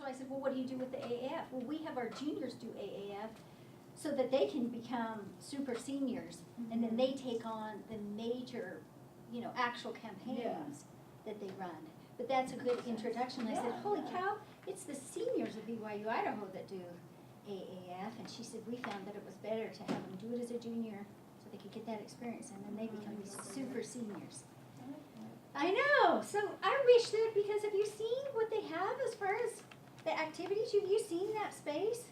so I said, well, what do you do with the AAF? Well, we have our juniors do AAF so that they can become super seniors, and then they take on the major, you know, actual campaigns that they run. But that's a good introduction. I said, holy cow, it's the seniors of BYU-Idaho that do AAF, and she said, we found that it was better to have them do it as a junior so they could get that experience, and then they become these super seniors. I know. So I wish that, because have you seen what they have as far as the activities? Have you seen that space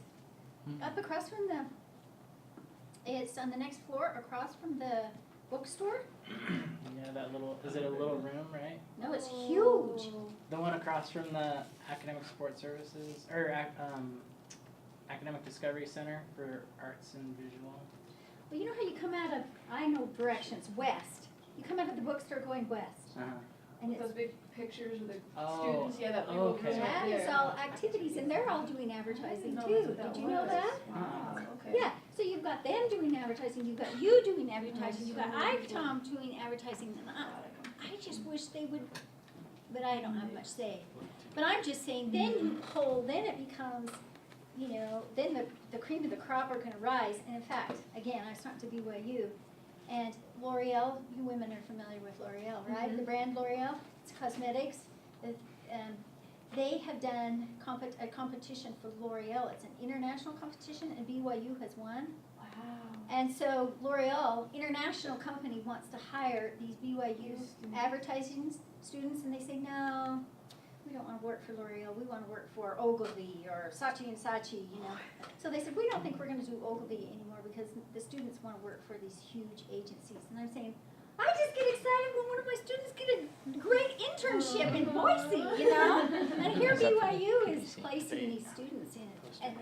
up across from the? It's on the next floor across from the bookstore. Yeah, that little. Is it a little room, right? No, it's huge. The one across from the Academic Support Services or Academic Discovery Center for Arts and Visual. Well, you know how you come out of, I know directions, west. You come out of the bookstore going west. And it's those big pictures of the students, that we okay. That is all activities, and they're all doing advertising too. Did you know that? Okay. Yeah, so you've got them doing advertising, you've got you doing advertising, you've got Tom doing advertising, and I just wish they would, but I don't have much say. But I'm just saying, then you pull, then it becomes, you know, then the cream of the crop are gonna rise, and in fact, again, I was talking to BYU, and L'Oreal, you women are familiar with L'Oreal, right? The brand L'Oreal, it's cosmetics. They have done a competition for L'Oreal. It's an international competition, and BYU has won. Wow. And so L'Oreal, international company, wants to hire these BYU advertising students, and they say, no, we don't want to work for L'Oreal. We want to work for Ogilvy or Saatchi & Saatchi, you know. So they said, we don't think we're going to do Ogilvy anymore because the students want to work for these huge agencies. And I'm saying, I just get excited when one of my students get a great internship in Boise, you know. And here BYU is placing these students in,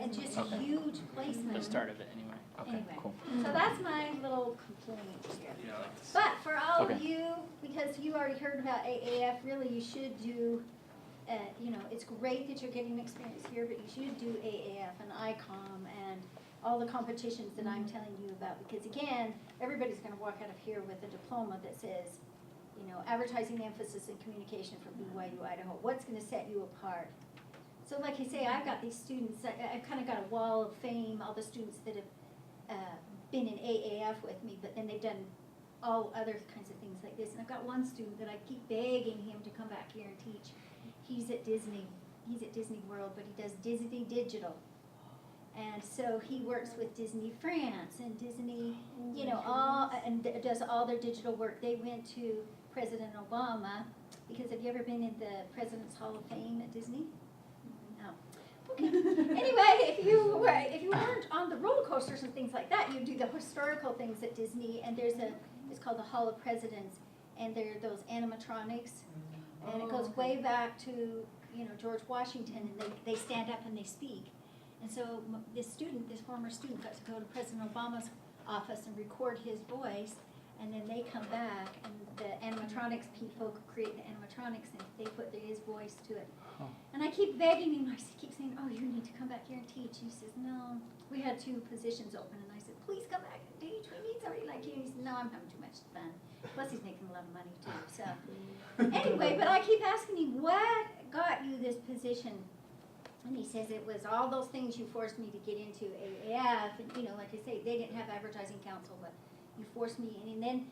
and just huge placements. The start of it, anyway. Okay, Anyway, cool. so that's my little complaint here. But for all of you, because you already heard about AAF, really you should do, you know, it's great that you're getting experience here, but you should do AAF and ICOM and all the competitions that I'm telling you about, because again, everybody's going to walk out of here with a diploma that says, you know, advertising emphasis and communication from BYU-Idaho. What's going to set you apart? So like I say, I've got these students, I've kind of got a wall of fame, all the students that have been in AAF with me, but then they've done all other kinds of things like this. And I've got one student that I keep begging him to come back here and teach. He's at Disney World, but he does Disney Digital. And so he works with Disney France and Disney, you know, and does all their digital work. They went to President Obama, because have you ever been in the President's Hall of Fame at Disney? No. Okay. Anyway, if you weren't on the roller coasters and things like that, you do the historical things at Disney, and it's called the Hall of Presidents, and there are those animatronics, and it goes way back to, you know, George Washington, and they stand up and they speak. And so this former student got to go to President Obama's office and record his voice, and then they come back, and the animatronics people create the animatronics, and they put his voice to it. And I keep begging him, I keep saying, oh, you need to come back here and teach. He says, no. We had 2 positions open, and I said, please come back and teach. We need somebody like you. And he said, no, I'm having too much fun. Plus, he's making a lot of money, too. So anyway, but I keep asking him, what got you this position? And he says, it was all those things you forced me to get into AAF. And, you know, like I say, they didn't have advertising council, but you forced me in. And then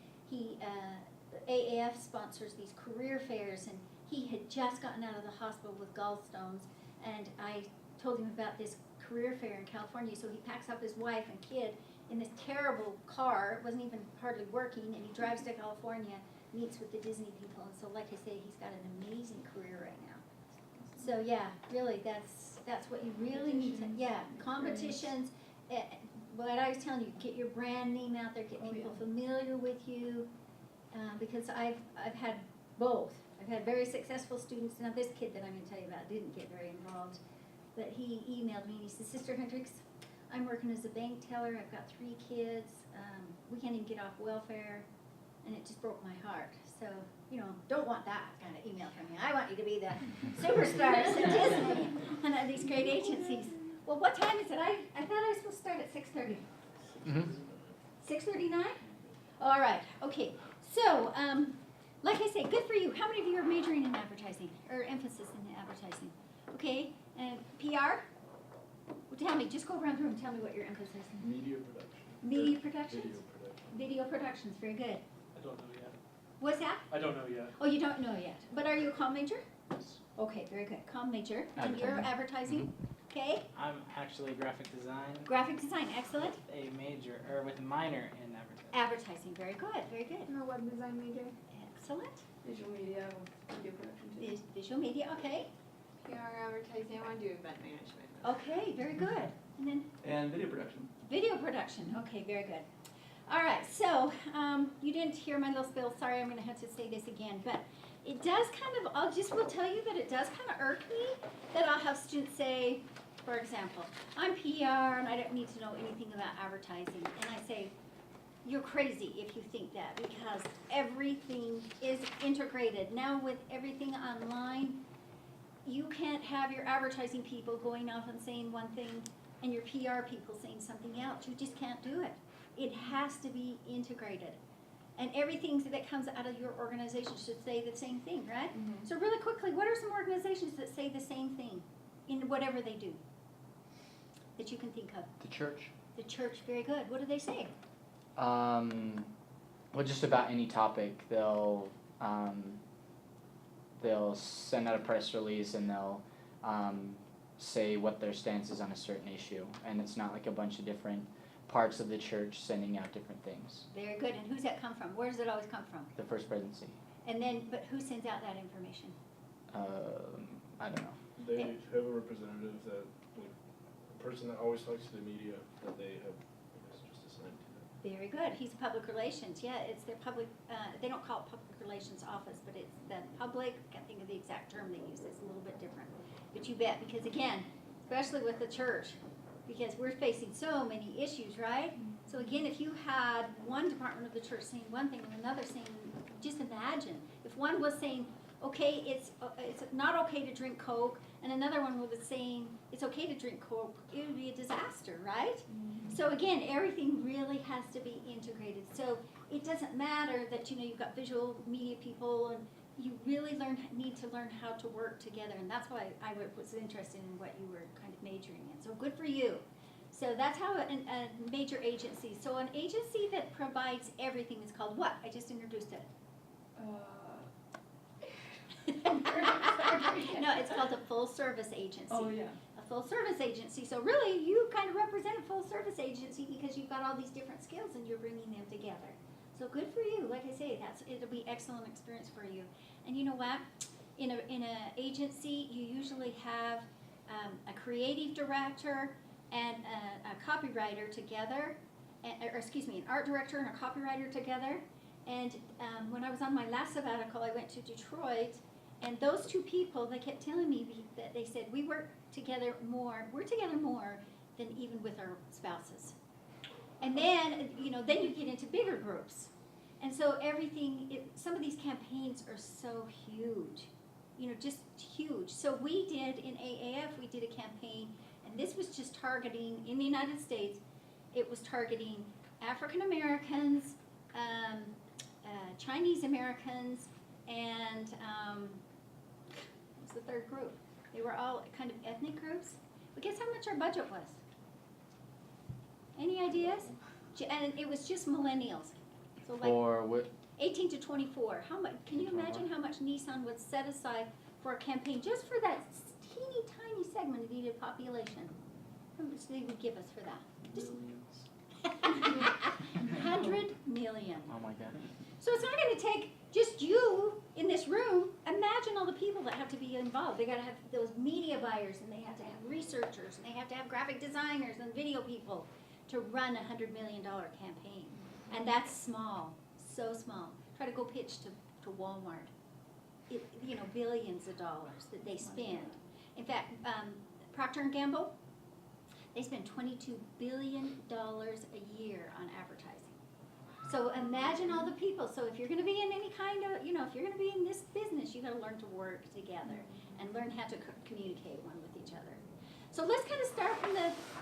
AAF sponsors these career fairs, and he had just gotten out of the hospital with gallstones. And I told him about this career fair in California. So he packs up his wife and kid in this terrible car. It wasn't even hardly working. And he drives to California, meets with the Disney people. And so, like I say, he's got an amazing career right now. So yeah, really, that's what you really need to, competitions. What I was telling you, get your brand name out there, get people familiar with you, because I've had both. I've had very successful students. Now this kid that I'm going to tell you about didn't get very involved, but he emailed me and he said, Sister Hendricks, I'm working as a bank teller. I've got 3 kids. We can't even get off welfare. And it just broke my heart. So, you know, don't want that kind of email from me. I want you to be the superstars at Disney and at these great agencies. Well, what time is it? I thought I was supposed to start at 6:30. 6:39? All right. Okay. So, like I say, good for you. How many of you are majoring in advertising or emphasis in advertising? Okay. And PR? Well, tell me, just go around the room, tell me what you're emphasizing. Media production. Media productions? Video production. Video productions, very good. I don't know yet. What's that? I don't know yet. Oh, you don't know yet. But are you a comm major? Yes. Okay, very good. Comm major. And you're advertising? Okay. I'm actually graphic design. Graphic design, excellent. A major, or with a minor in advertising. Advertising, very good, very good. I'm a web design major. Excellent. Visual media, video production too. Visual media, okay. PR advertising, I want to do event management. Okay, very good. And then And video production. video production, okay, very good. All right, so you didn't hear my little spiel. Sorry, I'm going to have to say this again, but it does kind of, will tell you that it does kind of irk me that I'll have students say, for example, I'm PR and I don't need to know anything about advertising. And I say, you're crazy if you think that, because everything is integrated. Now with everything online, you can't have your advertising people going off and saying one thing and your PR people saying something else. You just can't do it. It has to be integrated. And everything that comes out of your organization should say the same thing, right? Mm-hmm. So really quickly, what are some organizations that say the same thing in whatever they do that you can think of? The church. The church, very good. What do they say? Well, just about any topic, they'll send out a press release and they'll say what their stance is on a certain issue, and it's not like a bunch of different parts of the church sending out different things. Very good. And who's that come from? Where does it always come from? The First Presidency. And then, but who sends out that information? I don't know. They have a representative that, like, a person that always talks to the media that they have, I guess, just assigned to that. Very good. He's public relations. Yeah, it's their public, they don't call it public relations office, but it's the public, I can't think of the exact term they use, it's a little bit different. But you bet, because again, especially with the church, because we're facing so many issues, right? So again, if you had one department of the church saying one thing and another saying, just imagine, if one was saying, okay, it's not okay to drink Coke, and another one was saying, it's okay to drink Coke, it would be a disaster, right? Mm-hmm. So again, everything really has to be integrated. So it doesn't matter that, you've got visual media people, and you really need to learn how to work together. And that's why I was interested in what you were kind of majoring in. So good for you. So that's how a major agency. So an agency that provides everything is called what? I just introduced it. No, it's called a full service agency. Oh, yeah. A full service agency. So really, you kind of represent a full service agency because you've got all these different skills and you're bringing them together. So good for you. Like I say, it'll be excellent experience for you. And you know what? In a agency, you usually have a creative director and a copywriter together, an art director and a copywriter together. And when I was on my last sabbatical, I went to Detroit, and those two people, they kept telling me that they said, we're together more than even with our spouses. And then, then you get into bigger groups. And so some of these campaigns are so huge, just huge. So we did, in AAF, we did a campaign, and this was just targeting, in the United States, it was targeting African Americans, Chinese Americans, and what's the third group? They were all kind of ethnic groups. But guess how much our budget was? Any ideas? And it was just millennials. So like For what? 18 to 24. How much? Can you imagine how much Nissan would set aside for a campaign just for that teeny tiny segment of the population? How much they would give us for that? Just Millions. 100 million. Oh my God. So it's not going to take just you in this room. Imagine all the people that have to be involved. They got to have those media buyers, and they have to have researchers, and they have to have graphic designers and video people to run a $100 million campaign. And that's small, so small. Try to go pitch to Walmart. Billions of dollars that they spend. In fact, Procter & Gamble, they spend $22 billion a year on advertising. So imagine all the people. So if you're going to be in any kind of, if you're going to be in this business, you got to learn to work together and learn how to communicate one with each other. So let's kind of start from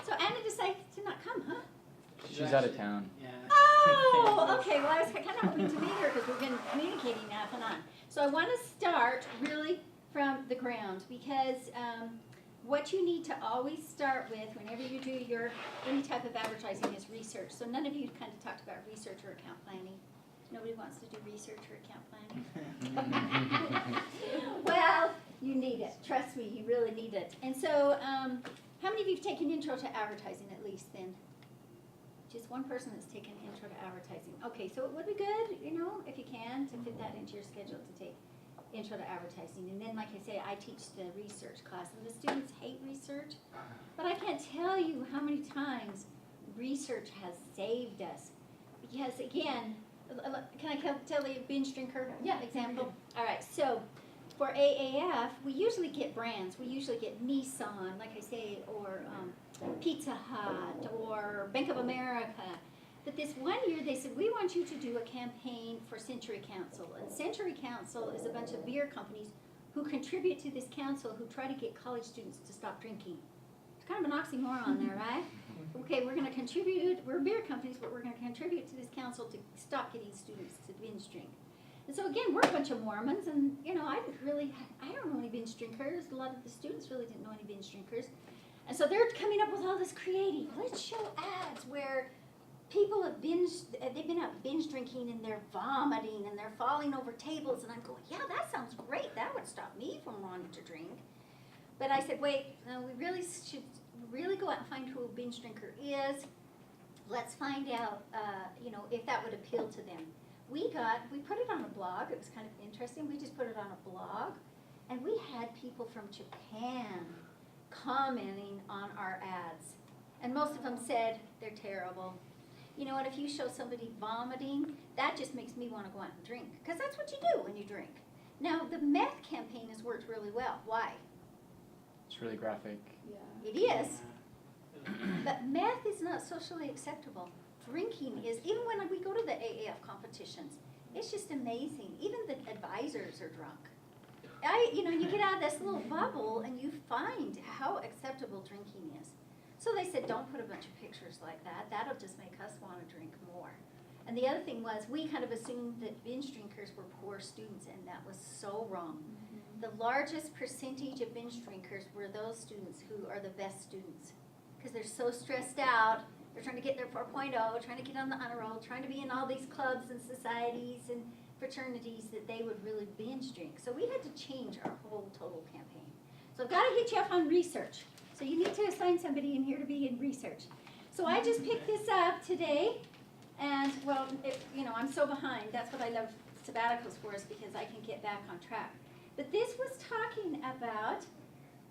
so Anna decided to not come, huh? She's out of town. Yeah. Oh, okay. Well, I was kind of hoping to meet her because we've been communicating off and on. So I want to start really from the ground because what you need to always start with whenever you do any type of advertising is research. So none of you kind of talked about research or account planning. Nobody wants to do research or account planning. Well, you need it. Trust me, you really need it. And so, how many of you have taken intro to advertising at least then? Just one person that's taken intro to advertising. Okay, so it would be good, if you can, to fit that into your schedule to take intro to advertising. And then, like I say, I teach the research class, and the students hate research. But I can't tell you how many times research has saved us. Because again, can I tell the binge drinker example? All right, so for AAF, we usually get brands. We usually get Nissan, like I say, or Pizza Hut, or Bank of America. But this one year, they said, we want you to do a campaign for Century Council. And Century Council is a bunch of beer companies who contribute to this council who try to get college students to stop drinking. It's kind of an oxymoron there, right? Okay, we're going to contribute, we're beer companies, but we're going to contribute to this council to stop getting students to binge drink. And so again, we're a bunch of Mormons, and I don't know any binge drinkers. A lot of the students really didn't know any binge drinkers. And so they're coming up with all this creative, let's show ads where people have they've been out binge drinking and they're vomiting and they're falling over tables, and I'm going, yeah, that sounds great. That would stop me from wanting to drink. But I said, wait, no, we really should go out and find who a binge drinker is. Let's find out, if that would appeal to them. We put it on a blog. It was kind of interesting. We just put it on a blog, and we had people from Japan commenting on our ads. And most of them said, they're terrible. You know what, if you show somebody vomiting, that just makes me want to go out and drink. Because that's what you do when you drink. Now, the meth campaign has worked really well. Why? It's really graphic. Yeah. It is. But meth is not socially acceptable. Drinking is, even when we go to the AAF competitions, it's just amazing. Even the advisors are drunk. You get out of this little bubble and you find how acceptable drinking is. So they said, don't put a bunch of pictures like that. That'll just make us want to drink more. And the other thing was, we kind of assumed that binge drinkers were poor students, and that was so wrong. Mm-hmm. The largest percentage of binge drinkers were those students who are the best students, because they're so stressed out. They're trying to get their 4.0, trying to get on the honor roll, trying to be in all these clubs and societies and fraternities that they would really binge drink. So we had to change our whole total campaign. So I've got to hit you up on research. So you need to assign somebody in here to be in research. So I just picked this up today, and I'm so behind. That's what I love sabbaticals for, is because I can get back on track. But this was talking about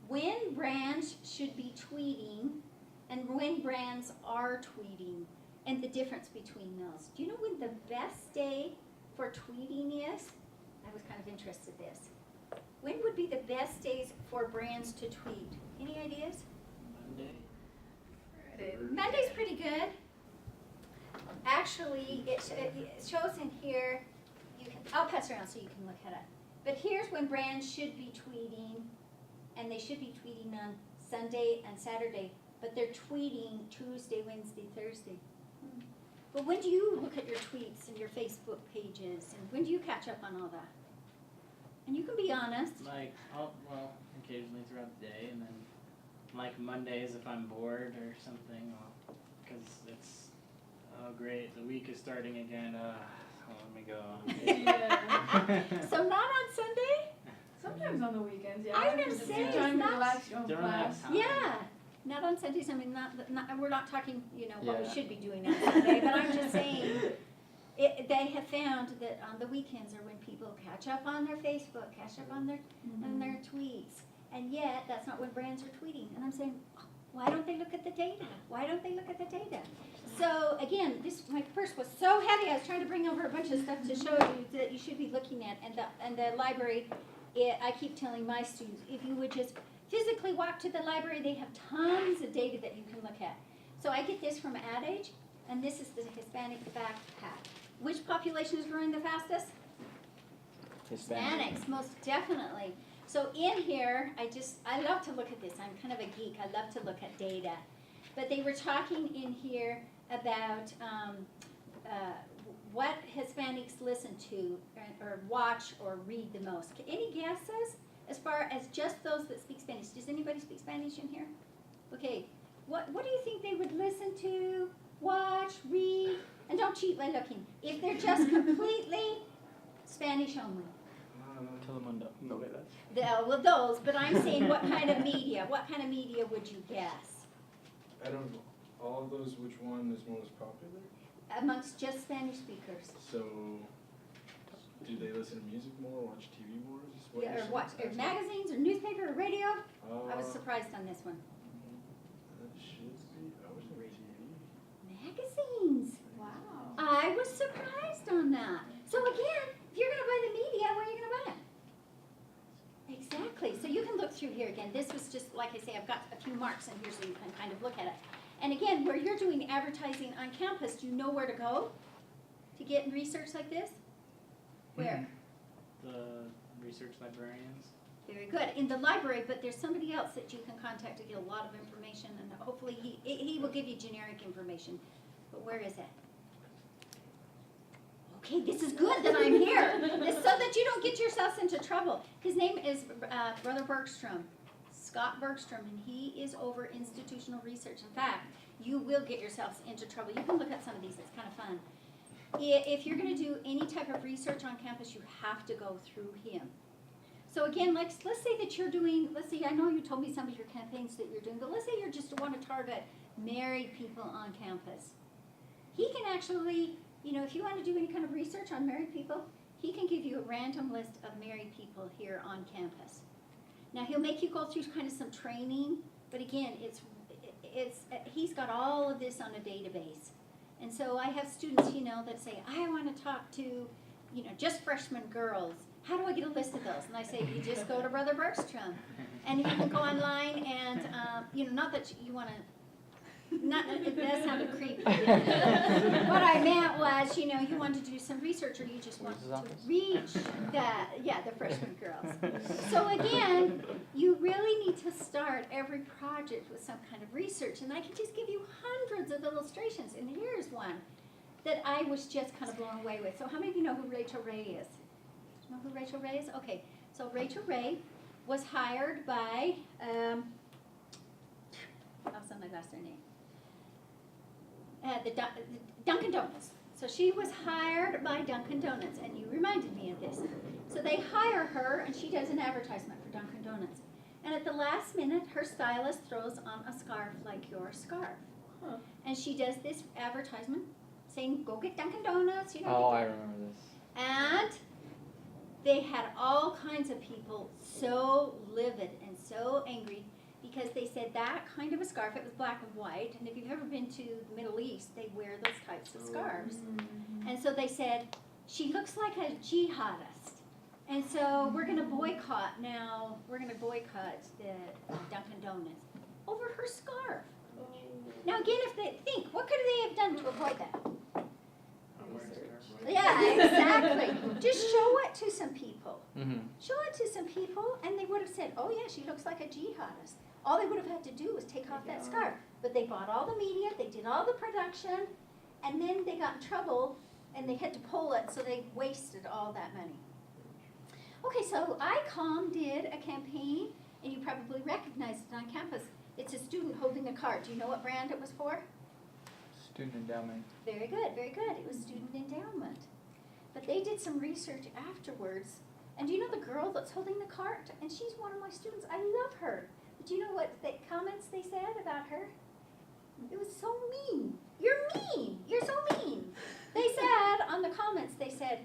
when brands should be tweeting and when brands are tweeting and the difference between those. Do you know when the best day for tweeting is? I was kind of interested in this. When would be the best days for brands to tweet? Any ideas? Monday. Monday's pretty good. Actually, it shows in here, I'll pass around so you can look at it. But here's when brands should be tweeting, and they should be tweeting on Sunday and Saturday, but they're tweeting Tuesday, Wednesday, Thursday. But when do you look at your tweets and your Facebook pages, and when do you catch up on all that? And you can be honest. Occasionally throughout the day, and then Mondays if I'm bored or something, because it's, oh great, the week is starting again, let me go. Yeah. So not on Sunday? Sometimes on the weekends, yeah. I was gonna say, It's time to not- relax your own Don't class. have time. Yeah, not on Sundays. I mean, we're not talking, what we Yeah. should be doing on Sunday, but I'm just saying, they have found that on the weekends are when people catch up on their Facebook, catch up on their tweets, and yet that's not when brands are tweeting. And I'm saying, why don't they look at the data? Why don't they look at the data? So again, my purse was so heavy. I was trying to bring over a bunch of stuff to show you that you should be looking at, and the library. I keep telling my students, if you would just physically walk to the library, they have tons of data that you can look at. So I get this from Ad Age, and this is the Hispanic Fact Pack. Which population is growing the fastest? Hispanics, most definitely. So in here, I love to look at this. I'm kind of a geek. I love to look at data. But they were talking in here about what Hispanics listen to or watch or read the most. Any guesses? as far as just those that speak Spanish. Does anybody speak Spanish in here? Okay, what do you think they would listen to, watch, read? And don't cheat by looking. If they're just completely Spanish only. Telemundo. No, wait, Well, those, but I'm saying what kind of media? What kind of media would you guess? Out of all of those, which one is most popular? Amongst just Spanish speakers. So, do they listen to music more, watch TV more? Is what Yeah, you're or watch or asking? magazines or newspaper or radio? I was Uh, surprised on this one. That should be, I was in TV. Magazines. Wow. I was surprised on that. So again, if you're gonna buy the media, where are you gonna buy it? Exactly. So you can look through here again. This was just, like I say, I've got a few marks in here so you can kind of look at it. And again, where you're doing advertising on campus, do you know where to go to get research like this? Where? The research librarians. Very good. In the library, but there's somebody else that you can contact to get a lot of information, and hopefully he will give you generic information. But where is it? Okay, this is good that I'm here, so that you don't get yourselves into trouble. His name is Brother Bergstrom, Scott Bergstrom, and he is over institutional research. In fact, you will get yourselves into trouble. You can look at some of these, it's kind of fun. If you're going to do any type of research on campus, you have to go through him. So again, let's say that you're doing, let's say, I know you told me some of your campaigns that you're doing, but let's say you're just want to target married people on campus. He can actually, you know, if you want to do any kind of research on married people, he can give you a random list of married people here on campus. Now he'll make you go through kind of some training, but again, he's got all of this on a database. And so I have students, you know, that say, I want to talk to, you know, just freshman girls. How do I get a list of those? And I say, you just go to Brother Bergstrom. And you can go online and, you know, not that you want to, that sounded creepy. What I meant was, you know, you want to do some research or you just want to reach the freshman girls. So again, you really need to start every project with some kind of research. And I can just give you hundreds of illustrations. And here's one that I was just kind of blown away with. So how many of you know who Rachel Ray is? Do you know who Rachel Ray is? Okay, so Rachel Ray was hired by, all of a sudden I lost her name. The Dunkin' Donuts. So she was hired by Dunkin' Donuts, and you reminded me of this. So they hire her, and she does an advertisement for Dunkin' Donuts. And at the last minute, her stylist throws on a scarf like your scarf. Huh. And she does this advertisement saying, go get Dunkin' Donuts, you know. Oh, I remember this. And they had all kinds of people so livid and so angry because they said that kind of a scarf, it was black and white, and if you've ever been to the Middle East, they wear those types of scarves. And so they said, she looks like a jihadist. And so we're going to boycott now, we're going to boycott the Dunkin' Donuts over her scarf. Now again, if they think, what could they have done to avoid that? Yeah, exactly. Just show it to some people. Mm-hmm. Show it to some people, and they would have said, oh yeah, she looks like a jihadist. All they would have had to do was take off that scarf. But they bought all the media, they did all the production, and then they got in trouble, and they had to pull it, so they wasted all that money. Okay, so ICOM did a campaign, and you probably recognized it on campus. It's a student holding a card. Do you know what brand it was for? Student endowment. Very good, very good. It was student endowment. But they did some research afterwards. And do you know the girl that's holding the cart? And she's one of my students. I love her. But do you know what the comments they said about her? It was so mean. You're mean. You're so mean. They said on the comments, they said,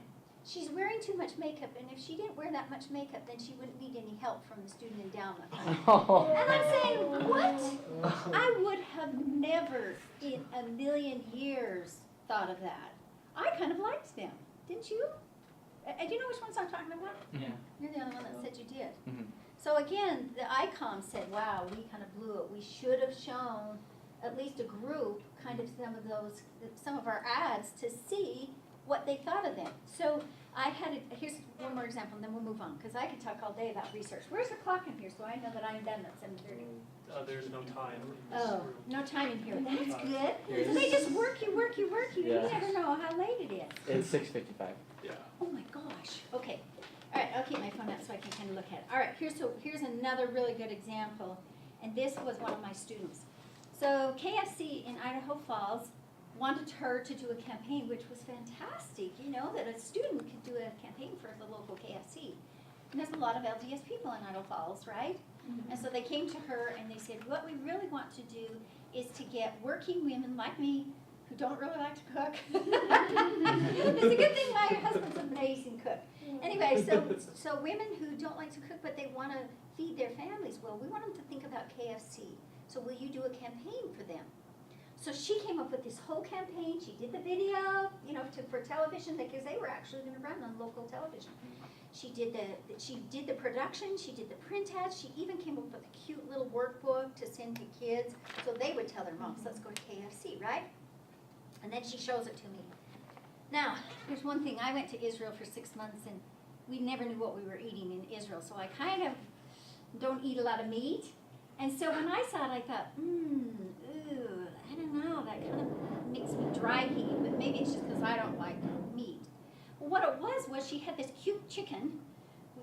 she's wearing too much makeup, and if she didn't wear that much makeup, then she wouldn't need any help from the student endowment fund. And I'm saying, what? I would have never in a million years thought of that. I kind of liked them, didn't you? Do you know which ones I'm talking about? Yeah. You're the only one that said you did. Mm-hmm. So again, the ICOM said, wow, we kind of blew it. We should have shown at least a group, kind of some of our ads to see what they thought of them. So I had, here's one more example, and then we'll move on, because I could talk all day about research. Where's the clock in here, so I know that I'm done at 7:30? There's no time. Oh, no time in here. That's good. Here So it they is. just work you. You Yeah. never know how late it is. It's 6:55. Yeah. Oh my gosh. Okay. All right, I'll keep my phone out so I can kind of look at it. All right, here's another really good example, and this was one of my students. So KFC in Idaho Falls wanted her to do a campaign, which was fantastic, you know, that a student could do a campaign for the local KFC. And there's a lot of LDS people in Idaho Falls, right? And so they came to her and they said, what we really want to do is to get working women like me who don't really like to cook. It's a good thing my husband's an amazing cook. Anyway, so women who don't like to cook but they want to feed their families, well, we want them to think about KFC. So will you do a campaign for them? So she came up with this whole campaign. She did the video, you know, for television because they were actually going to run on local television. She did the production. She did the print ads. She even came up with a cute little workbook to send to kids so they would tell their moms, let's go to KFC, right? And then she shows it to me. Now, here's one thing. I went to Israel for 6 months and we never knew what we were eating in Israel. So I kind of don't eat a lot of meat. And so when I saw it, I thought, ooh, I don't know, that kind of makes me dry heat, but maybe it's just because I don't like meat. Well, what it was she had this cute chicken,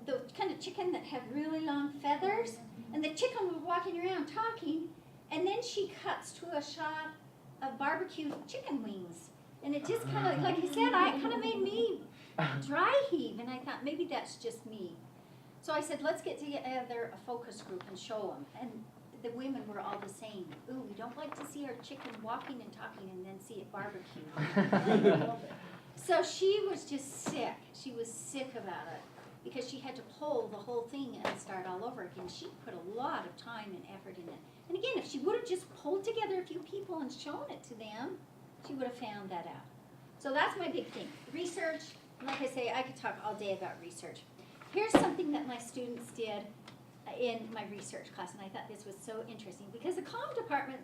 the kind of chicken that had really long feathers, and the chicken was walking around talking, and then she cuts to a shot of barbecued chicken wings. And it just kind of, like I said, it kind of made me dry heave, and I thought maybe that's just me. So I said, let's get together a focus group and show them. And the women were all the same. Ooh, we don't like to see our chicken walking and talking and then see it barbecued. So she was just sick. She was sick about it because she had to pull the whole thing and start all over again. She put a lot of time and effort in it. And again, if she would have just pulled together a few people and shown it to them, she would have found that out. So that's my big thing. Research, like I say, I could talk all day about research. Here's something that my students did in my research class, and I thought this was so interesting because the comm department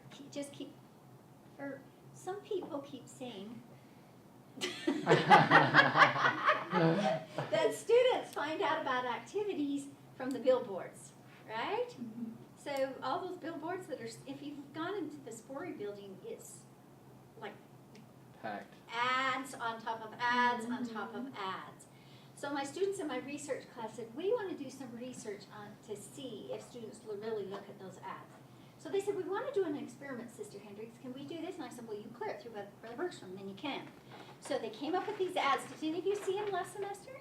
some people keep saying that students find out about activities from the billboards, right? Mm-hmm. So all those billboards that are, if you've gone into the Spory building, it's like packed. Ads on top of ads on top of ads. So my students in my research class said, we want to do some research to see if students really look at those ads. So they said, we want to do an experiment, Sister Hendricks. Can we do this? And I said, well, you clear it through the workroom, then you can. So they came up with these ads. Did any of you see them last semester?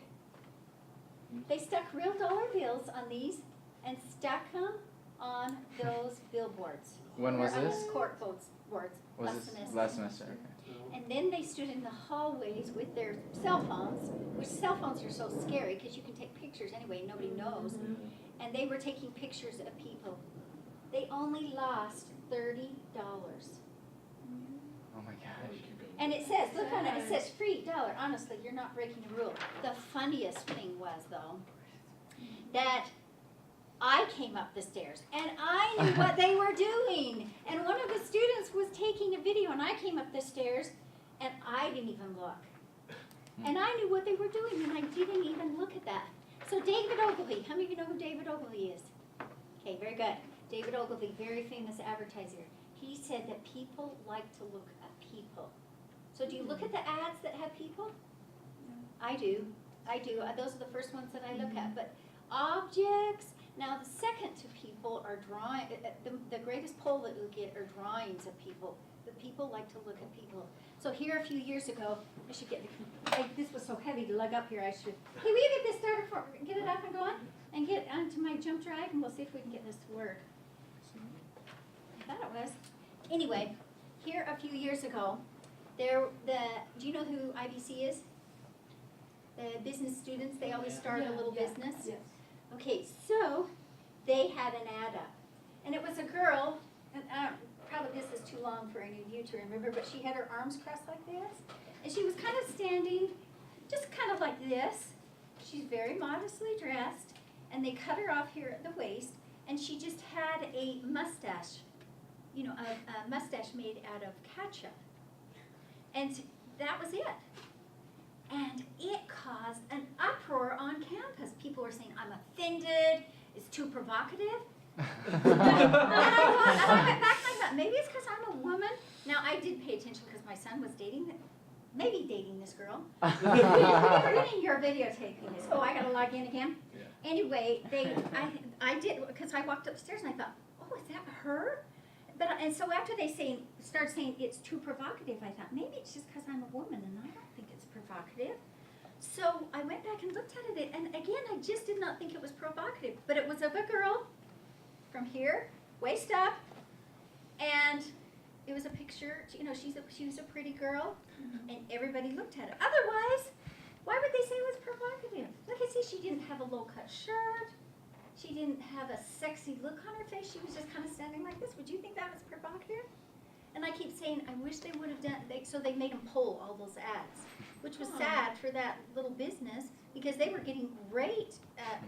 They stuck real dollar bills on these and stuck them on those billboards. When was this? Court boards. Was last this semester. last semester? Okay. And then they stood in the hallways with their cell phones, which cell phones are so scary because you can take pictures anyway, nobody knows. And they were taking pictures of people. They only lost $30. Oh my gosh. And it says, look on it, it says free dollar. Honestly, you're not breaking a rule. The funniest thing was, though, that I came up the stairs and I knew what they were doing. And one of the students was taking a video and I came up the stairs and I didn't even look. And I knew what they were doing and I didn't even look at that. So David Ogilvy, how many of you know who David Ogilvy is? Okay, very good. David Ogilvy, very famous advertiser. He said that people like to look at people. So do you look at the ads that have people? I do. Those are the first ones that I look at. But objects, now the second to people are drawing, the greatest poll that you'll get are drawings of people. But people like to look at people. So here a few years ago, I should get, this was so heavy to lug up here, hey, will you get this started get it up and going? And get onto my jump drive and we'll see if we can get this to work. I thought it was. Anyway, here a few years ago, do you know who IBC is? The business students, they always start a little business. Yes. Okay, so they had an ad up. And it was a girl, and probably this is too long for any of you to remember, but she had her arms crossed like this. And she was kind of standing, just kind of like this. She's very modestly dressed. And they cut her off here at the waist. And she just had a mustache, a mustache made out of ketchup. And that was it. And it caused an uproar on campus. People were saying, I'm offended, it's too provocative. And I went back and I thought, maybe it's because I'm a woman. Now, I did pay attention because my son was dating maybe dating this girl. You're videotaping this. Oh, I gotta log in again? Yeah. Anyway, I did, because I walked upstairs and I thought, oh, is that her? But, and so after they started saying it's too provocative, I thought, maybe it's just because I'm a woman and I don't think it's provocative. So I went back and looked at it, and again, I just did not think it was provocative. But it was of a girl from here, waist up, and it was a picture, you know, she was a pretty girl, and everybody looked at it. Otherwise, why would they say it was provocative? Like I say, she didn't have a low-cut shirt. She didn't have a sexy look on her face. She was just kind of standing like this. Would you think that was provocative? And I keep saying, I wish they would have done, so they made them pull all those ads, which was sad for that little business because they were getting great,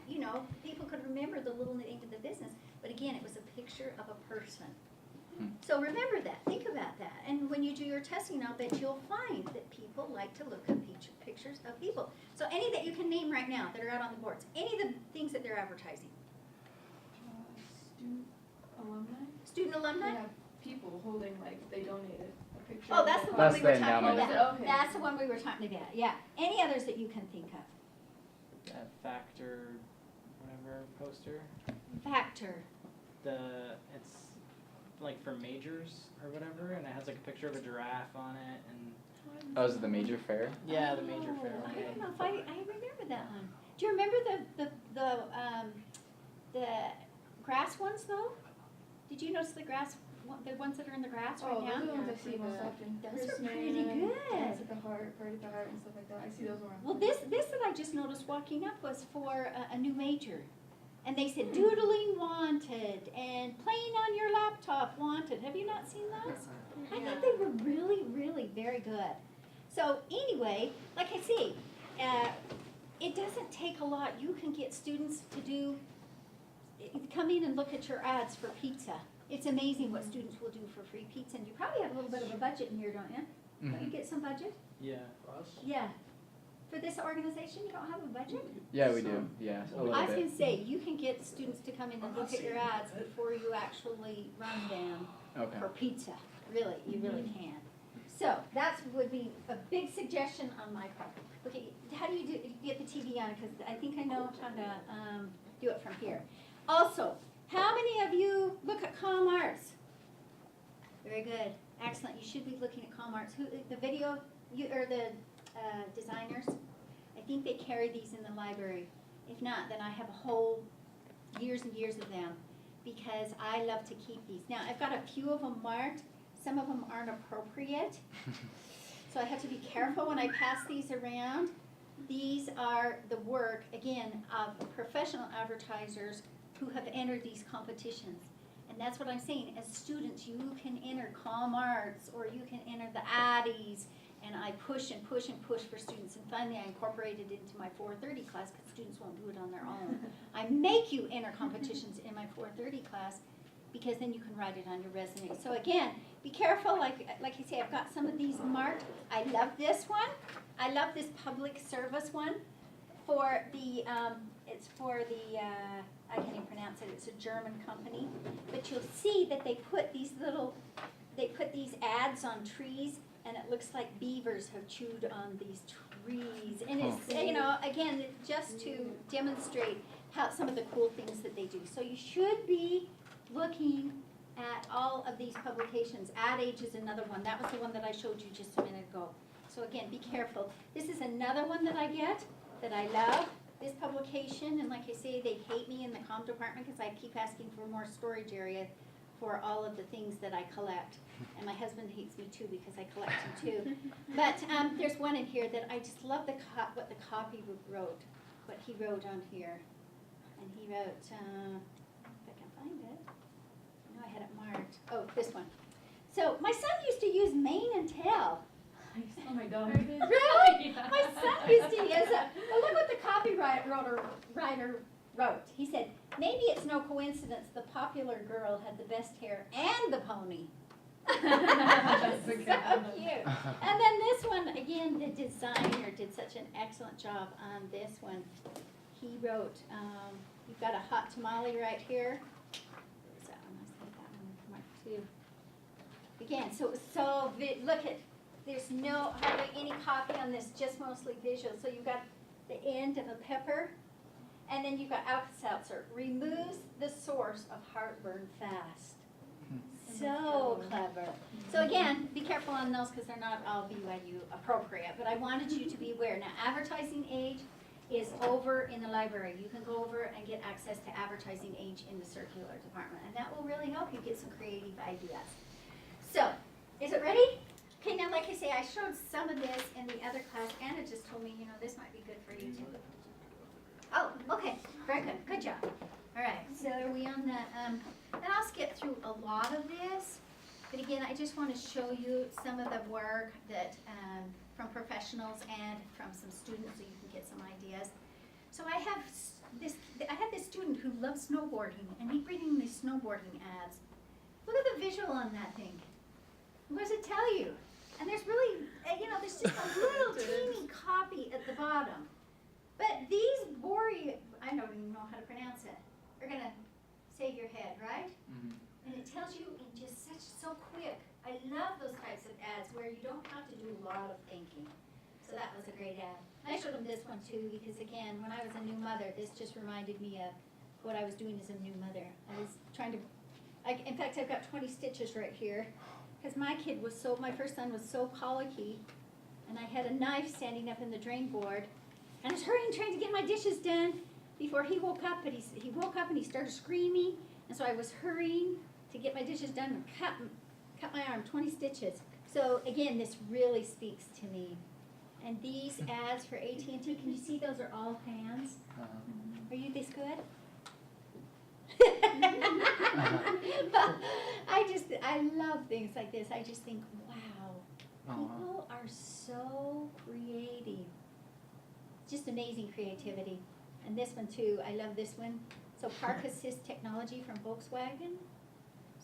you know, people could remember the little name of the business. But again, it was a picture of a person. So remember that, think about that. And when you do your testing, I'll bet you'll find that people like to look at pictures of people. So any that you can name right now that are out on the boards, any of the things that they're advertising. Student alumni? Student alumni? They have people holding, like, they donated a picture. Oh, of that's their the one That's we were the talking endowment. about. Okay. That's the one we were talking about, yeah. Any others that you can think of? That factor, whatever poster. Factor. It's like for majors or whatever, and it has like a picture of a giraffe on it, and Oh, is it the major fair? yeah, the major fair. Oh, I don't know if I remember that one. Do you remember the grass ones though? Did you notice the ones that are in the grass right Oh, now? those are the ones Yeah, I see most often. Those are Christmas, pretty good. Dance at the Heart, Party at the Heart, and stuff like that. I see those around. Well, this that I just noticed walking up was for a new major. And they said doodling wanted and playing on your laptop wanted. Have you not seen those? I thought they were really, really very good. So anyway, like I say, it doesn't take a lot. You can get students to come in and look at your ads for pizza. It's amazing what students will do for free pizza. And you probably have a little bit of a budget in here, don't you? Don't you get some budget? Yeah. Yeah. For this organization, you don't have a budget? Yeah, we do. Yeah, a little I was bit. gonna say, you can get students to come in and look at your ads before you actually run them Okay. for pizza. Really, you really can. So that would be a big suggestion on my part. Okay, how do you get the TV on? Because I think I know how to do it from here. Also, how many of you look at ComArts? Very good, excellent. You should be looking at ComArts. Who the video or the designers? I think they carry these in the library. If not, then I have a whole years and years of them because I love to keep these. Now, I've got a few of them marked. Some of them aren't appropriate. So I have to be careful when I pass these around. These are the work, again, of professional advertisers who have entered these competitions. And that's what I'm saying. As students, you can enter ComArts or you can enter the Addies. And I push and push and push for students. And finally, I incorporated it into my 430 class because students won't do it on their own. I make you enter competitions in my 430 class because then you can write it on your resume. So again, be careful. Like you say, I've got some of these marked. I love this one. I love this public service one for the, it's for the, I can't even pronounce it. It's a German company. But you'll see that they put these ads on trees. And it looks like beavers have chewed on these trees. And it's, you know, again, just to demonstrate how some of the cool things that they do. So you should be looking at all of these publications. Ad Age is another one. That was the one that I showed you just a minute ago. So again, be careful. This is another one that I get that I love, this publication. And like I say, they hate me in the comm department because I keep asking for more storage area for all of the things that I collect. And my husband hates me too because I collect them too. But there's one in here that I just love what the copy wrote, what he wrote on here. And he wrote, if I can find it. I know I had it marked. Oh, this one. So my son used to use mane and tail. Oh, my daughter did. Really? Yeah. My son used to use it. But look what the copywriter wrote. He said, maybe it's no coincidence the popular girl had the best hair and the pony. That's So a good cute. one. And then this one, again, the designer did such an excellent job on this one. He wrote, you've got a hot tamale right here. Where's that one? I think that one marked too. Again, so look at there's no hardly any copy on this, just mostly visual. So you've got the end of a pepper, and then you've got Alka-Seltzer. Removes the source of heartburn fast. So clever. So again, be careful on those because they're not all BYU appropriate, but I wanted you to be aware. Now, advertising age is over in the library. You can go over and get access to advertising age in the circular department, and that will really help you get some creative ideas. So, is it ready? Okay, now like I say, I showed some of this in the other class. Anna just told me, you know, this might be good for you too. Oh, okay, very good, good job. All right, so are we on the, and I'll skip through a lot of this, but again, I just want to show you some of the work that, from professionals and from some students so you can get some ideas. So I have this student who loves snowboarding, and he's bringing these snowboarding ads. Look at the visual on that thing. What does it tell you? And there's really, you know, there's just a little teeny copy at the bottom. But these I don't even know how to pronounce it, are gonna save your head, right? Mhm. And it tells you in just so quick. I love those types of ads where you don't have to do a lot of thinking. So that was a great ad. I showed them this one too because again, when I was a new mother, this just reminded me of what I was doing as a new mother. I was trying to, in fact, I've got 20 stitches right here because my first son was so colicky, and I had a knife standing up in the drain board, and I was hurrying trying to get my dishes done before he woke up, but he woke up and he started screaming, and so I was hurrying to get my dishes done and cut my arm, 20 stitches. So again, this really speaks to me. And these ads for AT&T, can you see those are all hands? Are you this good? I love things like this. I just think, wow, people are so creative. Just amazing creativity. And this one too, I love this one. So park assist technology from Volkswagen.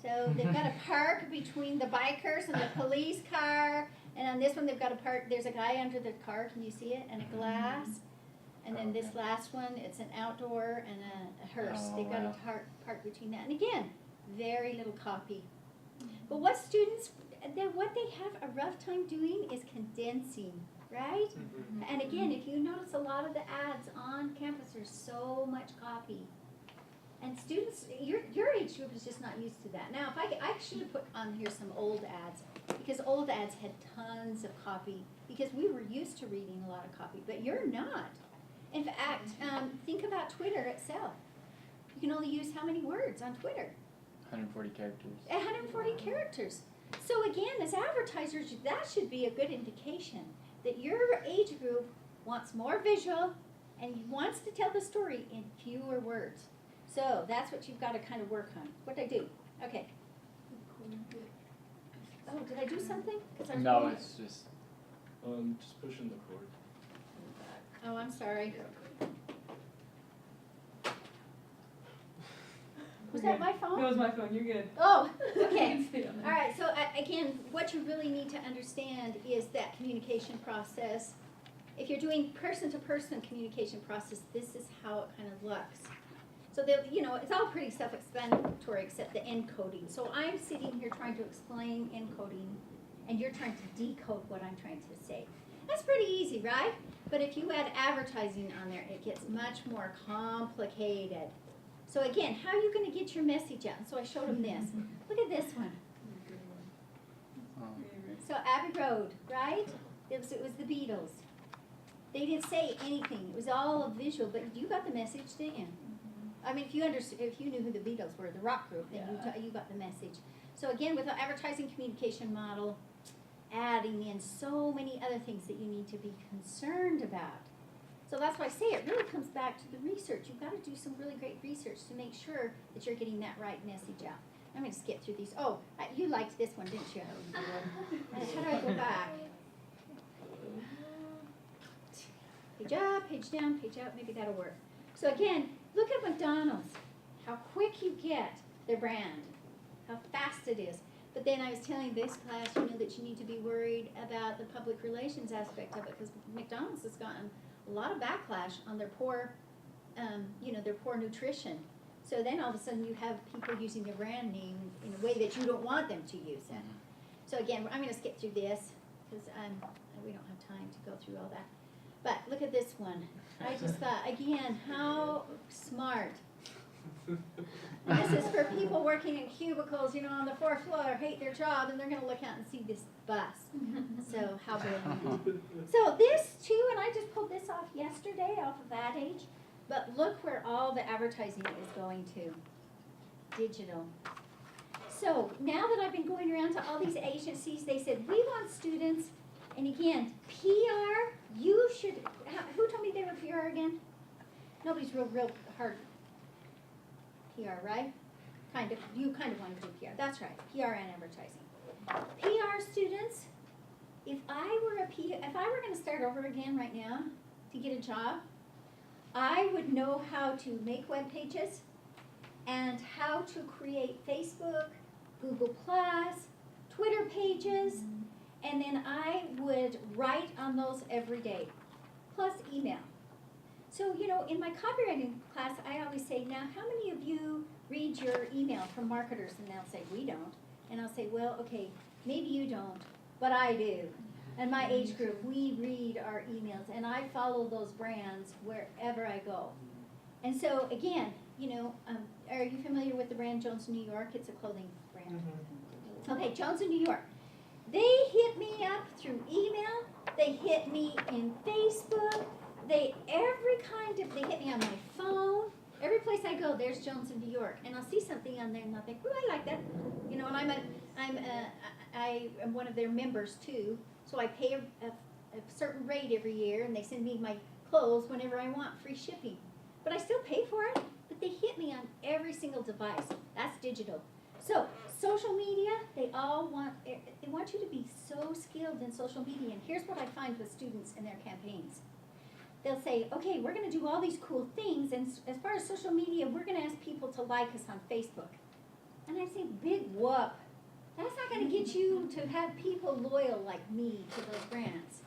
So they've got a park between the bikers and the police car. And on this one, they've got a park, there's a guy under the car, can you see it? And a glass. And then this last one, it's an outdoor and a hearse. They've got a park between that. And again, very little copy. But what students, what they have a rough time doing is condensing, right? And again, if you notice a lot of the ads on campus, there's so much copy. And students, your age group is just not used to that. Now, if I should have put on here some old ads, because old ads had tons of copy, because we were used to reading a lot of copy, but you're not. In fact, think about Twitter itself. You can only use how many words on Twitter? 140 characters. 140 characters. So again, as advertisers, that should be a good indication that your age group wants more visual and wants to tell the story in fewer words. So that's what you've got to kind of work on. What did I do? Okay. Oh, did I do something? No, it's just. Just pushing the cord. Oh, I'm sorry. Was that my phone? That was my phone, you're good. Oh, You okay. can see it on All there. right, so again, what you really need to understand is that communication process. If you're doing person-to-person communication process, this is how it kind of looks. So that, you know, it's all pretty self-explanatory except the encoding. So I'm sitting here trying to explain encoding, and you're trying to decode what I'm trying to say. That's pretty easy, right? But if you add advertising on there, it gets much more complicated. So again, how are you going to get your message out? So I showed them this. Look at this one. So Abbey Road, right? It was the Beatles. They didn't say anything. It was all visual, but you got the message, didn't you? I mean, if you knew who the Beatles were, the rock group, then you got the message. So again, with the advertising communication model, adding in so many other things that you need to be concerned about. So that's why I say it really comes back to the research. You've got to do some really great research to make sure that you're getting that right message out. I'm going to skip through these. Oh, you liked this one, didn't you? How do I go back? Page up, page down, page out. Maybe that'll work. So again, look at McDonald's. How quick you get their brand. How fast it is. But then I was telling this class, you know, that you need to be worried about the public relations aspect of it because McDonald's has gotten a lot of backlash on their poor, their poor nutrition. So then all of a sudden you have people using their brand name in a way that you don't want them to use it. So again, I'm going to skip through this because we don't have time to go through all that. But look at this one. I just thought, again, how smart. This is for people working in cubicles, on the 4th floor, hate their job, and they're gonna look out and see this bus. So how brilliant. So this too, and I just pulled this off yesterday off of Ad Age, but look where all the advertising is going to. Digital. So now that I've been going around to all these agencies, they said, we want students, and again, PR, you should, who told me they were PR again? Nobody's real hard. PR, right? You kind of want to do PR. That's right, PR and advertising. PR students, if I were going to start over again right now to get a job, I would know how to make web pages and how to create Facebook, Google+, Twitter pages, and then I would write on those every day, plus email. So, in my copywriting class, I always say, now, how many of you read your email from marketers? And they'll say, we don't. And I'll say, well, okay, maybe you don't, but I do. And my age group, we read our emails, and I follow those brands wherever I go. And so, again, are you familiar with the brand Jones New York? It's a clothing brand. Okay, Jones in New York. They hit me up through email. They hit me in Facebook. They hit me on my phone. Every place I go, there's Jones in New York, and I'll see something on there, and I'll think, oh, I like that, and I am one of their members too. So I pay a certain rate every year, and they send me my clothes whenever I want, free shipping. But I still pay for it. But they hit me on every single device. That's digital. So social media, they want you to be so skilled in social media. And here's what I find with students in their campaigns. They'll say, okay, we're going to do all these cool things, and as far as social media, we're going to ask people to like us on Facebook. And I say, big whoop. That's not going to get you to have people loyal like me to those brands.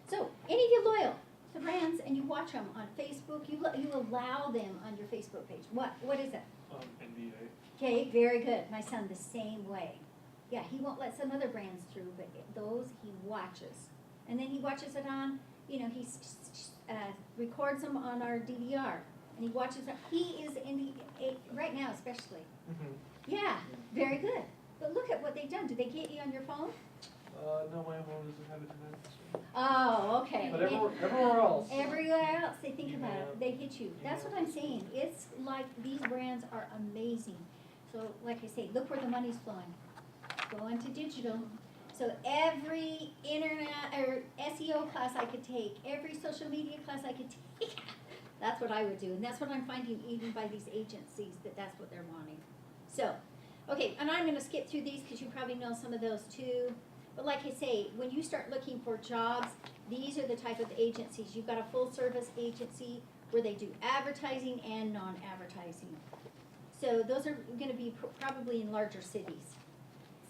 So any of you loyal to brands and you watch them on Facebook, you allow them on your Facebook page. What is it? NBA. Okay, very good. My son the same way. Yeah, he won't let some other brands through, but those he watches. And then he watches it on, he records them on our DVR. And he watches it. He is in the, right now especially. Yeah, very good. But look at what they've done. Did they get you on your phone? No, my phone doesn't have internet. Oh, okay. But everywhere else. Everywhere else, they think about it. They hit you. That's what I'm saying. It's like these brands are amazing. So, like I say, look where the money's flowing. Go into digital. So every internet or SEO class I could take, every social media class I could take, that's what I would do. And that's what I'm finding even by these agencies, that's what they're wanting. So, okay, and I'm going to skip through these because you probably know some of those too. But like I say, when you start looking for jobs, these are the type of agencies. You've got a full service agency where they do advertising and non-advertising. So those are going to be probably in larger cities.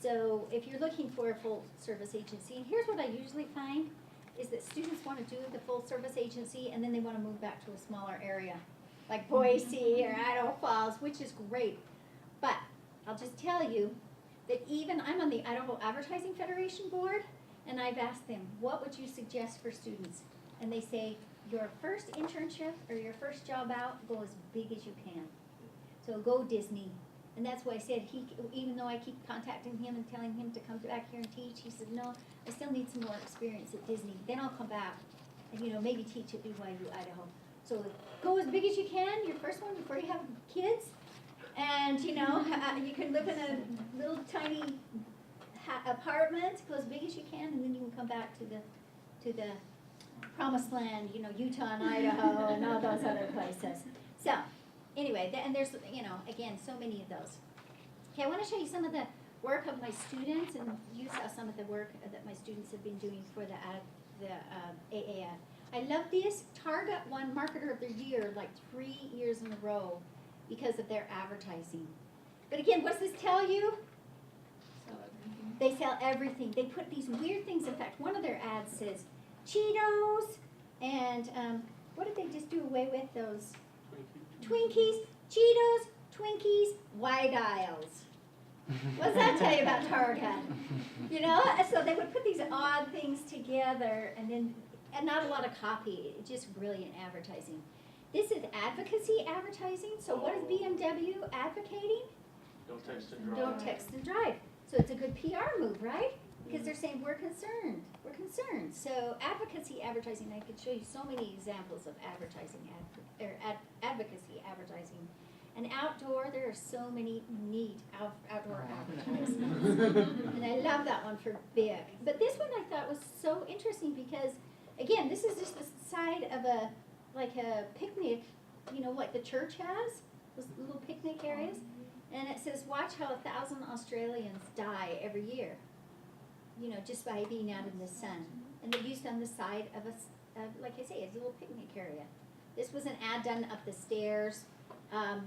So if you're looking for a full service agency, and here's what I usually find, is that students want to do the full service agency and then they want to move back to a smaller area, like Boise or Idaho Falls, which is great. But I'll just tell you that even I'm on the Idaho Advertising Federation board, and I've asked them, what would you suggest for students? And they say, your first internship or your first job out, go as big as you can. So go Disney. And that's why I said, even though I keep contacting him and telling him to come back here and teach, he said, no, I still need some more experience at Disney. Then I'll come back and, maybe teach at BYU-Idaho. So go as big as you can, your first one before you have kids. And, you can live in a little tiny apartment, go as big as you can, and then you can come back to the promised land, Utah and Idaho and all those other places. So, anyway, and there's, again, so many of those. Okay, I want to show you some of the work of my students, and you saw some of the work that my students have been doing for the AAF. I love this. Target won Marketer of the Year like 3 years in a row because of their advertising. But again, what does this tell you? They sell everything. They put these weird things. In fact, one of their ads says Cheetos and what did they just do away with? Those Twinkies, Cheetos, Twinkies, white aisles. What's that tell you about Target? You know, so they would put these odd things together and not a lot of copy, just brilliant advertising. This is advocacy advertising, so what is BMW advocating? Don't text and drive. Don't text and drive. So it's a good PR move, right? Because they're saying we're concerned. So advocacy advertising, I could show you so many examples of advertising, advocacy advertising. And outdoor, there are so many neat outdoor advertisements. And I love that one for big. But this one I thought was so interesting because, again, this is just the side of a picnic, you know, like the church has, those little picnic areas. And it says, watch how 1,000 Australians die every year, you know, just by being out in the sun. And they're used on the side of like I say, a little picnic area. This was an ad done up the stairs.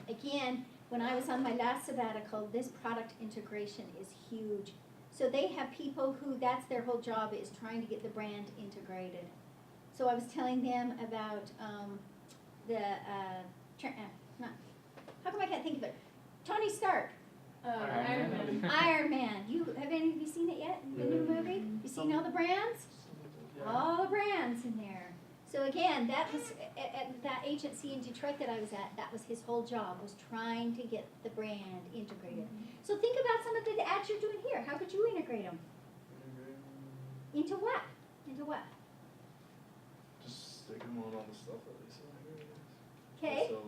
Again, when I was on my last sabbatical, this product integration is huge. So they have people who, that's their whole job, is trying to get the brand integrated. So I was telling them about how come I can't think of it? Tony Stark. Iron Man. Iron Man. Have any of you seen it yet? The new movie? You seen all the brands? All the brands in there. So again, that was at that agency in Detroit that I was at. That was his whole job, was trying to get the brand integrated. So think about some of the ads you're doing here. How could you integrate them? Into what? Into what? Just stick them on all the stuff that they sell here. Okay. So,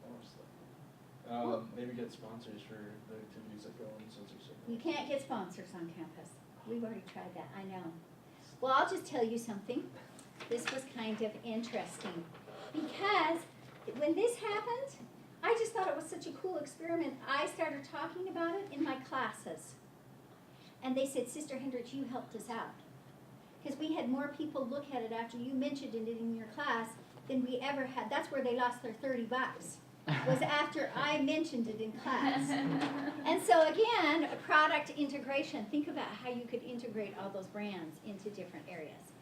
all our stuff. Maybe get sponsors for the activities that go on since they're so. You can't get sponsors on campus. We've already tried that, I know. Well, I'll just tell you something. This was kind of interesting because when this happened, I just thought it was such a cool experiment. I started talking about it in my classes. And they said, Sister Hendricks, you helped us out. Because we had more people look at it after you mentioned it in your class than we ever had. That's where they lost their $30. Was after I mentioned it in class. And so again, product integration. Think about how you could integrate all those brands into different areas.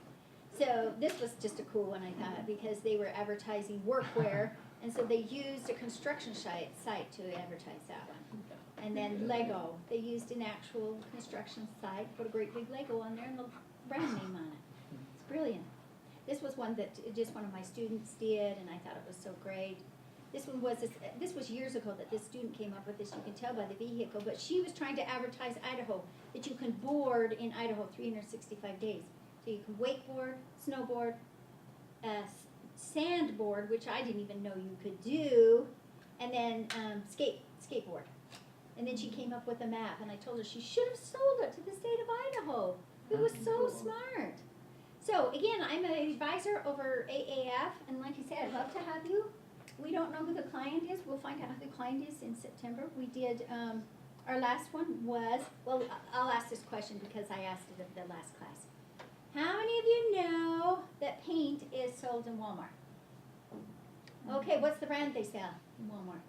So this was just a cool one, I thought, because they were advertising workwear, and so they used a construction site to advertise that one. And then Lego, they used an actual construction site, put a great big Lego on there and the brand name on it. It's brilliant. This was one that just one of my students did, and I thought it was so great. This was years ago that this student came up with this. You can tell by the vehicle, but she was trying to advertise Idaho, that you can board in Idaho 365 days. So you can wakeboard, snowboard, sandboard, which I didn't even know you could do, and then skateboard. And then she came up with a map, and I told her she should have sold it to the state of Idaho. It was so smart. So again, I'm an advisor over AAF, and like I said, I'd love to have you. We don't know who the client is. We'll find out who the client is in September. We did, our last one was, well, I'll ask this question because I asked it at the last class. How many of you know that paint is sold in Walmart? Okay, what's the brand they sell in Walmart?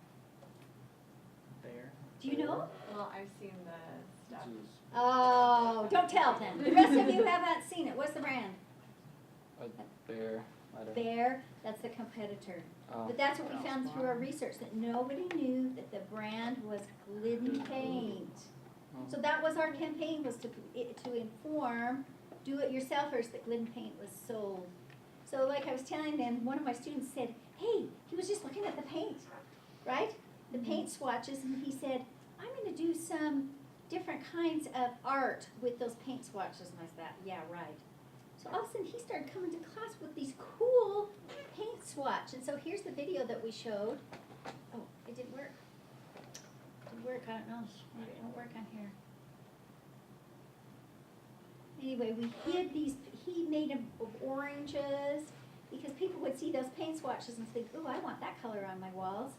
Bear. Do you know? Well, I've seen the stuff. Oh, don't tell them. The rest of you haven't seen it. What's the brand? Bear. I don't. Bear, that's the competitor. Oh. But that's what we found through our research, that nobody knew that the brand was Glidden Paint. So that was our campaign, was to inform do-it-yourselfers that Glidden Paint was sold. So like I was telling them, one of my students said, hey, he was just looking at the paint, right? The paint swatches, and he said, I'm going to do some different kinds of art with those paint swatches. And I thought, yeah, right. So all of a sudden he started coming to class with these cool paint swatch. And so here's the video that we showed. Oh, it didn't work. Didn't work, I don't know. Maybe it won't work on here. Anyway, we hid these, he made them of oranges because people would see those paint swatches and think, oh, I want that color on my walls.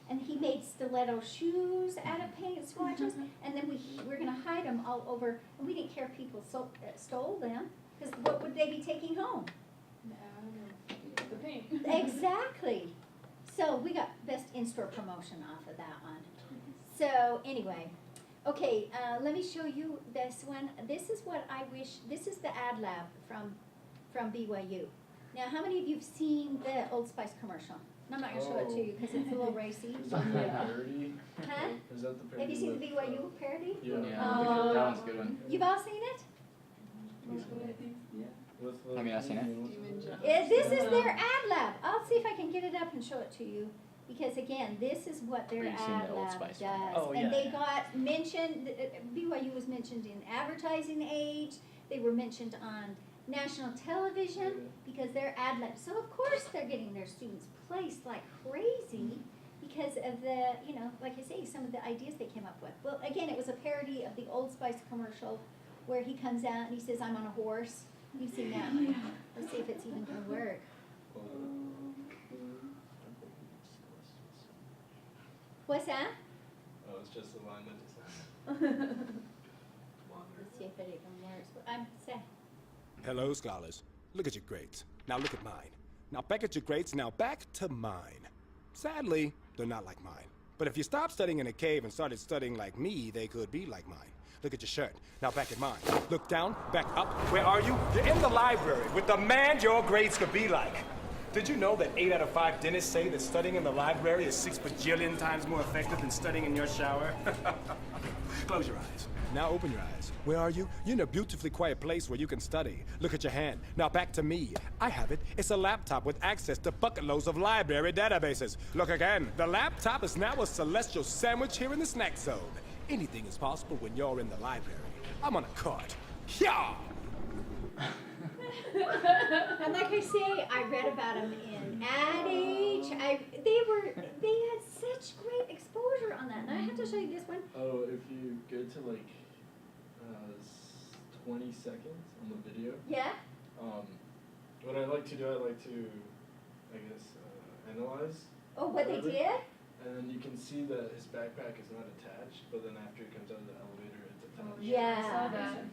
And he made stiletto shoes out of paint swatches. And then we're going to hide them all over. And we didn't care if people stole them, because what would they be taking home? The paint. Exactly. So we got best in-store promotion off of that one. So anyway, okay, let me show you this one. This is what I wish, this is the ad lab from BYU. Now, how many of you have seen the Old Spice commercial? And I'm not gonna show it to you because it's a little racy. Is that the parody? Huh? Is that the parody? Have you seen the with, BYU parody? Yeah. Oh. That one's a good one. You've all seen it? With the Have you not seen it? Demon John. This is their ad lab. I'll see if I can get it up and show it to you. Because again, this is what their You've seen ad the Old lab Spice does. one. Oh, And yeah. they got mentioned, BYU was mentioned in advertising age. They were mentioned on national television because they're ad lab. So of course they're getting their students placed like crazy because of the, you know, like I say, some of the ideas they came up with. Well, again, it was a parody of the Old Spice commercial where he comes out and he says, "I'm on a horse." You've seen that one. Let's see if it's even gonna work. What's that? Oh, it's just the line that it says. Let's see if it even works. I'm saying. Hello, scholars. Look at your grades. Now look at mine. Now back at your grades, now back to mine. Sadly, they're not like mine. But if you stopped studying in a cave and started studying like me, they could be like mine. Look at your shirt. Now back at mine. Look down, back up. Where are you? You're in the library with the man your grades could be like. Did you know that 8 out of 5 dentists say that studying in the library is 6 bajillion times more effective than studying in your shower? Close your eyes. Now open your eyes. Where are you? You're in a beautifully quiet place where you can study. Look at your hand. Now back to me. I have it. It's a laptop with access to bucket loads of library databases. Look again. The laptop is now a celestial sandwich here in the snack zone. Anything is possible when you're in the library. I'm on a cart. Yeah! And like I say, I read about them in Ad Age. They had such great exposure on that. And I have to show you this one. Oh, if you go to like 20 seconds on the video, Yeah? what I like to do, I guess, analyze. Oh, what they Really? did? And then you can see that his backpack is not attached, but then after he comes out of the elevator, it's attached. Yeah. I saw that.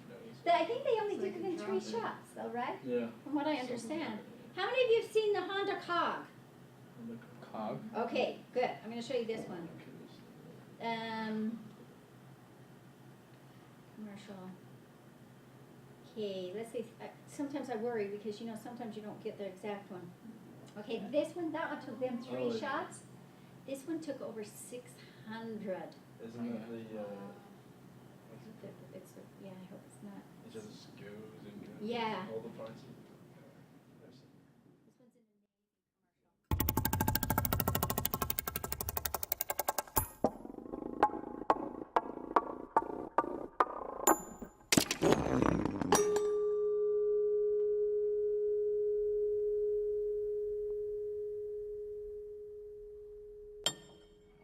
I think they only So did they it can in drop 3 it. shots, though, right? Yeah. From what I understand. How many of you have seen the Honda Cog? Cog. Okay, good. I'm going to show you this one. Commercial. Okay, let's see. Sometimes I worry because, you know, sometimes you don't get the exact one. Okay, this one, that one took them 3 Oh, yeah. shots. This one took over 600. Isn't that the, Yeah, I hope it's not. it just goes and goes? Yeah. All the parts of This one's in the Navy commercial.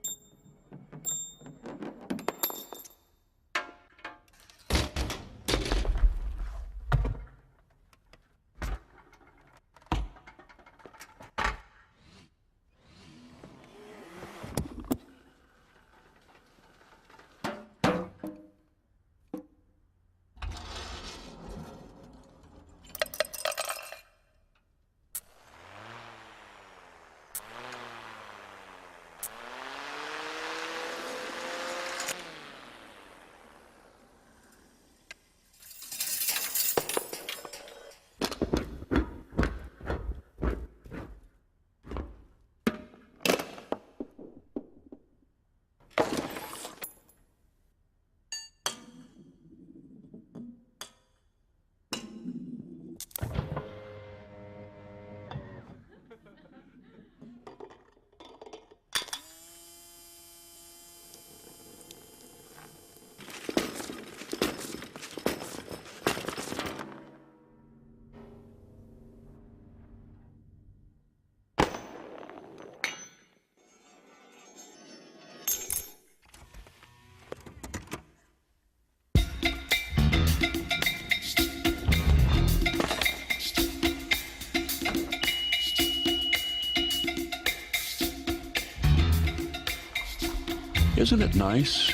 Isn't it nice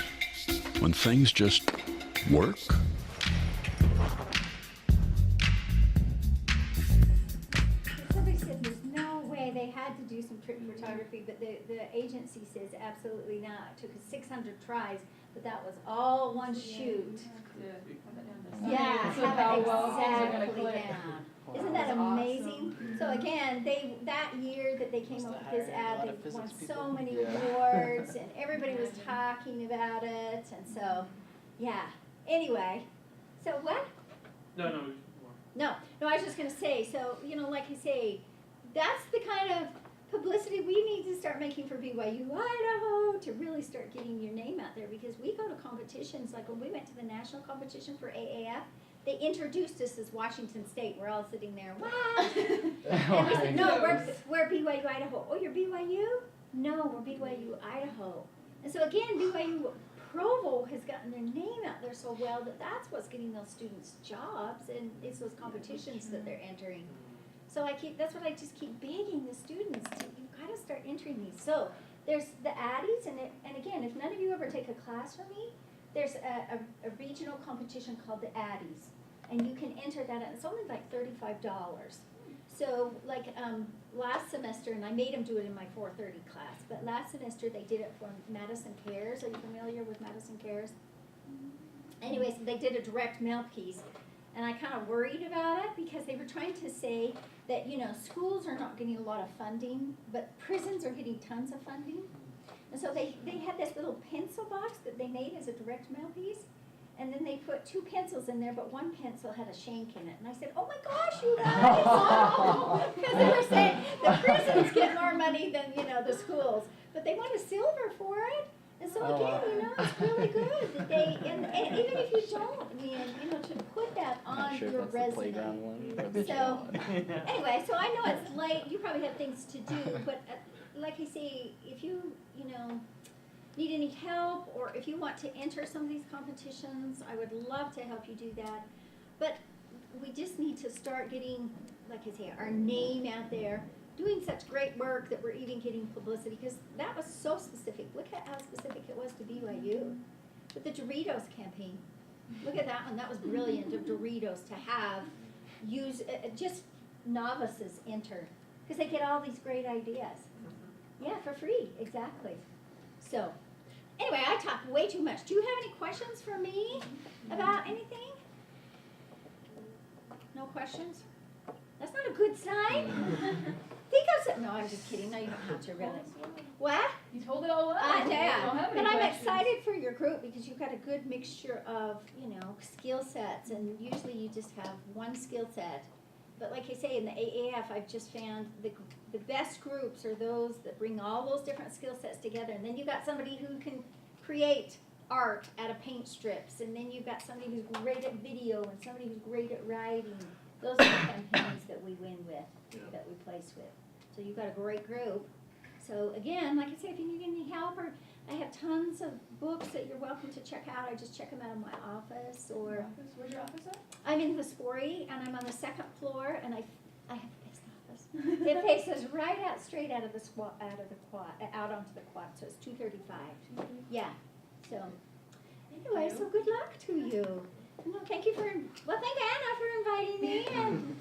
when things just work? Somebody said there's no way they had to do some trip photography, but the agency says absolutely not. It took us 600 tries, but that was all one shoot. Yeah, So how have it well things are gonna exactly click. down. Isn't that That's amazing? awesome. So again, that year that they came Must up have with this hired a ad, lot of they won physics so people. many Yeah. awards, and everybody was talking about it, and so, yeah. Anyway, so what? No. No, I was just gonna say, so, like I say, that's the kind of publicity we need to start making for BYU-Idaho to really start getting your name out there, because we go to competitions, like when we went to the national competition for AAF, they introduced us as Washington State. We're all sitting there, what? And we said, no, we're BYU-Idaho. Oh, you're BYU? No, we're BYU-Idaho. And so again, BYU Provo has gotten their name out there so well that that's what's getting those students jobs, and it's those competitions that they're entering. So that's what I just keep begging the students to, you've got to start entering these. So there's the Addies, and again, if none of you ever take a class from me, there's a regional competition called the Addies, and you can enter that, and it's only like $35. So like last semester, and I made them do it in my 4:30 class, but last semester they did it for Madison Cares. Are you familiar with Madison Cares? Anyways, they did a direct mail piece, and I kind of worried about it because they were trying to say that, schools are not getting a lot of funding, but prisons are getting tons of funding. And so they had this little pencil box that they made as a direct mail piece, and then they put 2 pencils in there, but one pencil had a shank in it. And I said, oh my gosh, you guys! Because they were saying the prisons get more money than, the schools. But they want a silver for it. And so again, it's really good that they, and even if you don't win, to put that I'm on not sure if your that's the resume. playground one or the So, gym one. Anyway, so I know it's late, you probably have things to do, but like I say, if you, need any help, or if you want to enter some of these competitions, I would love to help you do that. But we just need to start getting, like I say, our name out there, doing such great work that we're even getting publicity, because that was so specific. Look at how specific it was to BYU. With the Doritos campaign. Look at that one, that was brilliant of Doritos to have just novices enter, because they get all these great ideas. Yeah, for free, exactly. So, anyway, I talked way too much. Do you have any questions for me about anything? No questions? That's not a good sign. Think of something. No, I'm just kidding. No, you don't have to really. What? You told it all well. I You don't have But any I'm questions. excited for your group because you've got a good mixture of, skill sets, and usually you just have one skill set. But like I say, in the AAF, I've just found the best groups are those that bring all those different skill sets together. And then you've got somebody who can create art out of paint strips. And then you've got somebody who's great at video and somebody who's great at writing. Those are the campaigns that we win with, that we place with. So you've got a great group. So again, like I say, if you need any help, or I have tons of books that you're welcome to check out. I just check them out in my office, or Where's your office at? I'm in Hespori, and I'm on the 2nd floor, and I have the best office. It faces right out, straight out of the out onto the quad, so it's 235. Yeah. So anyway, so good luck to you. No, thank Anna for inviting me, and